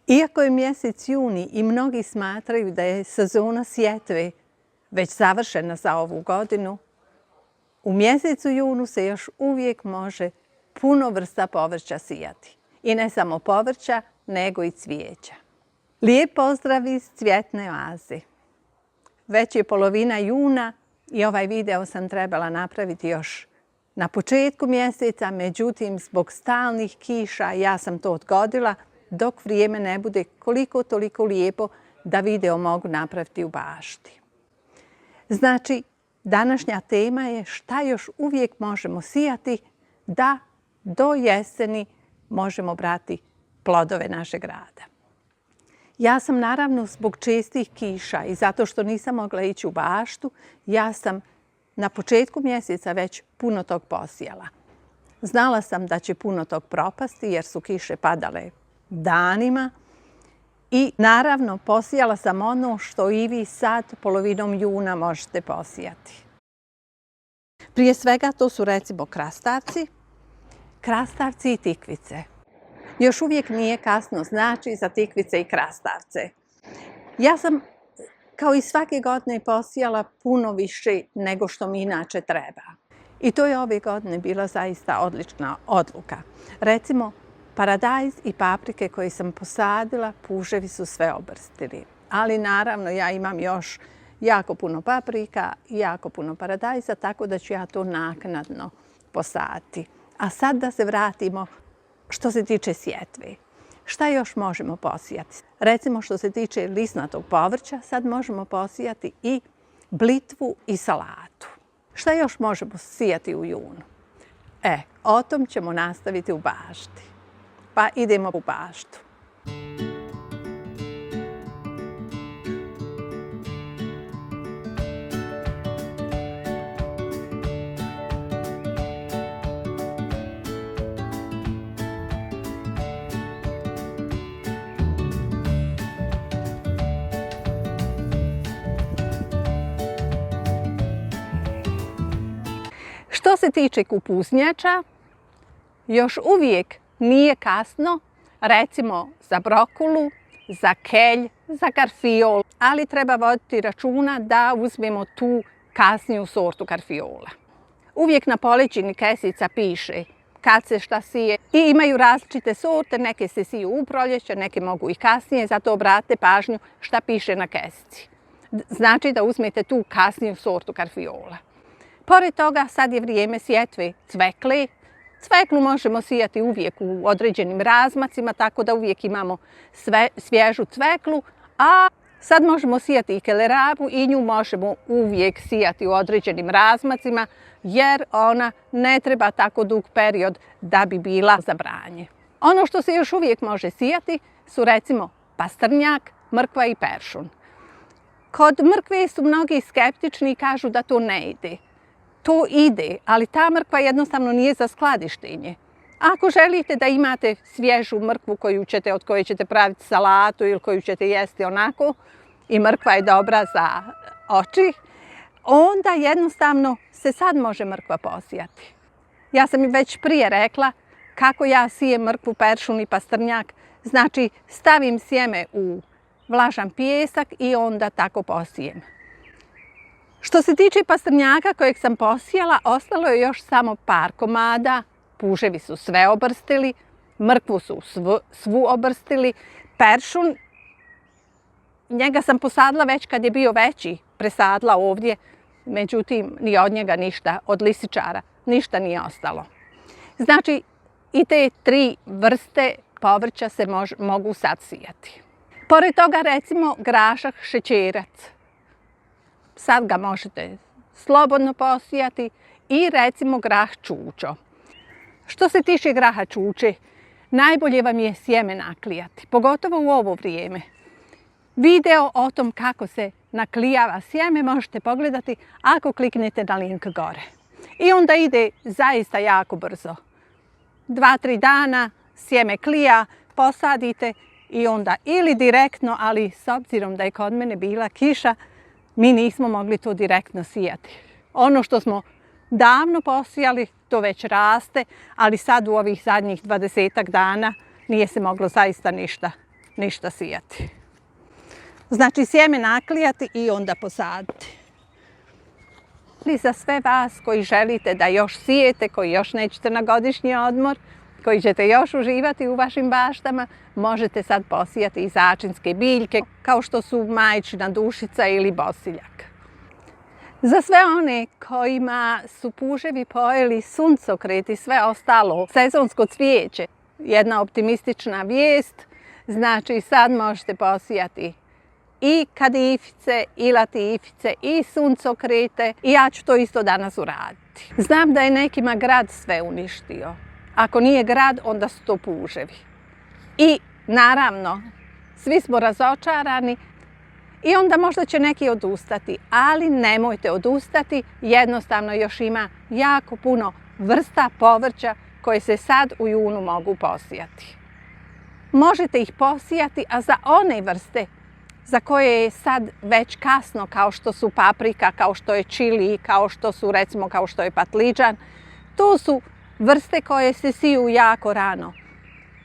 Iako je mjesec juni i mnogi smatraju da je sezona sjetve već završena za ovu godinu, u mjesecu junu se još uvijek može puno vrsta povrća sijati. I ne samo povrća, nego i cvijeća. Lijep pozdrav iz Cvjetne oaze. Već je polovina juna i ovaj video sam trebala napraviti još na početku mjeseca, međutim zbog stalnih kiša ja sam to odgodila dok vrijeme ne bude koliko toliko lijepo da video mogu napraviti u bašti. Znači, današnja tema je šta još uvijek možemo sijati da do jeseni možemo brati plodove našeg rada. Ja sam naravno zbog čestih kiša i zato što nisam mogla ići u baštu, ja sam na početku mjeseca već puno tog posijala. Znala sam da će puno tog propasti jer su kiše padale danima i naravno posijala sam ono što i vi sad polovinom juna možete posijati. Prije svega to su recimo krastavci i tikvice. Još uvijek nije kasno, znači za tikvice i krastavce. Ja sam kao i svake godine posijala puno više nego što mi inače treba. I to je ove godine bila zaista odlična odluka. Recimo, paradajz i paprike koje sam posadila, puževi su sve obrstili. Ali naravno ja imam još jako puno paprika i jako puno paradajza, tako da ću ja to naknadno posaditi. A sad da se vratimo što se tiče sjetve. Šta još možemo posijati? Recimo što se tiče lisnatog povrća, sad možemo posijati i blitvu i salatu. Šta još možemo sijati u junu? O tom ćemo nastaviti u bašti. Pa idemo u baštu. Što se tiče kupuznjača, još uvijek nije kasno, recimo za brokulu, za kelj, za karfiol, ali treba voditi računa da uzmemo tu kasniju sortu karfiola. Uvijek na poleđini kesica piše kad se šta sije i imaju različite sorte, neke se siju u proljeće, neke mogu i kasnije, zato obratite pažnju šta piše na kesici. Znači da uzmete tu kasniju sortu karfiola. Pored toga, sad je vrijeme sjetve cvekle. Cveklu možemo sijati uvijek u određenim razmacima, tako da uvijek imamo svježu cveklu, a sad možemo sijati i kelerabu i nju možemo uvijek sijati u određenim razmacima, jer ona ne treba tako dug period da bi bila za branje. Ono što se još uvijek može sijati su recimo pastrnjak, mrkva i peršun. Kod mrkve su mnogi skeptični i kažu da to ne ide. To ide, ali ta mrkva jednostavno nije za skladištenje. Ako želite da imate svježu mrkvu od koje ćete praviti salatu ili koju ćete jesti onako, i mrkva je dobra za oči, onda jednostavno se sad može mrkva posijati. Ja sam i već prije rekla kako ja sijem mrkvu, peršun i pastrnjak. Znači stavim sjeme u vlažan pijesak i onda tako posijem. Što se tiče pastrnjaka kojeg sam posijala, ostalo je još samo par komada. Puževi su sve obrstili, mrkvu su svu obrstili. Peršun, njega sam posadila već kad je bio veći, presadila ovdje. Međutim, ni od njega ništa, od lisičara, ništa nije ostalo. Znači, i te tri vrste povrća se mogu sad sijati. Pored toga, recimo, grašak šećerac. Sad ga možete slobodno posijati i recimo grah čučo. Što se tiče graha čuče, najbolje vam je sjeme naklijati, pogotovo u ovo vrijeme. Video o tom kako se naklijava sjeme možete pogledati ako kliknete na link gore. I onda ide zaista jako brzo. 2-3 dana sjeme klija, posadite i onda ili direktno, ali s obzirom da je kod mene bila kiša, mi nismo mogli to direktno sijati. Ono što smo davno posijali, to već raste, ali sad u ovih zadnjih 20-ak dana nije se moglo zaista ništa ništa sijati. Znači sjeme naklijati i onda posaditi. I za sve vas koji želite da još sijete, koji još nećete na godišnji odmor, koji ćete još uživati u vašim baštama, možete sad posijati i začinske biljke kao što su majčina dušica ili bosiljak. Za sve one kojima su puževi pojeli suncokret i sve ostalo sezonsko cvijeće, jedna optimistična vijest, znači sad možete posijati i kadifice, i latifice, i suncokrete i ja ću to isto danas uraditi. Znam da je nekima grad sve uništio. Ako nije grad, onda su to puževi. I naravno, svi smo razočarani i onda možda će neki odustati, ali nemojte odustati, jednostavno još ima jako puno vrsta povrća koje se sad u junu mogu posijati. Možete ih posijati, a za one vrste za koje je sad već kasno, kao što su paprika, kao što je čili, kao što je patliđan, to su vrste koje se siju jako rano.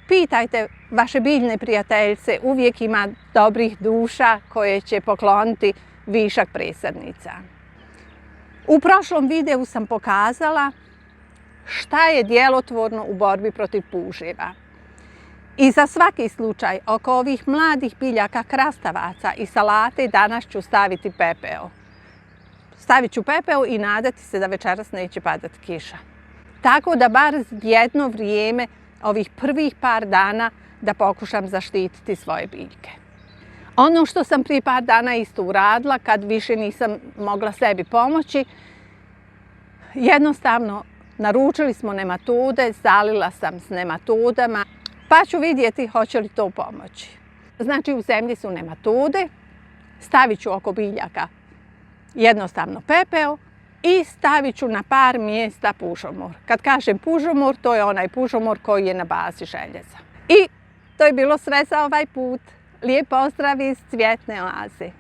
Pitajte vaše biljne prijateljice, uvijek ima dobrih duša koje će pokloniti višak presadnica. U prošlom videu sam pokazala šta je djelotvorno u borbi protiv puževa. I za svaki slučaj oko ovih mladih biljaka krastavaca i salate danas ću staviti pepeo. Stavit ću pepeo i nadati se da večeras neće padati kiša. Tako da bar jedno vrijeme, ovih prvih par dana, da pokušam zaštititi svoje biljke. Ono što sam prije par dana isto uradila, kad više nisam mogla sebi pomoći, jednostavno naručili smo nematode, zalila sam s nematodama, pa ću vidjeti hoće li to pomoći. Znači u zemlji su nematode, stavit ću oko biljaka jednostavno pepeo i stavit ću na par mjesta pužomor. Kad kažem pužomor, to je onaj pužomor koji je na bazi željeza. I to je bilo sve za ovaj put. Lijep pozdrav iz Cvjetne oaze.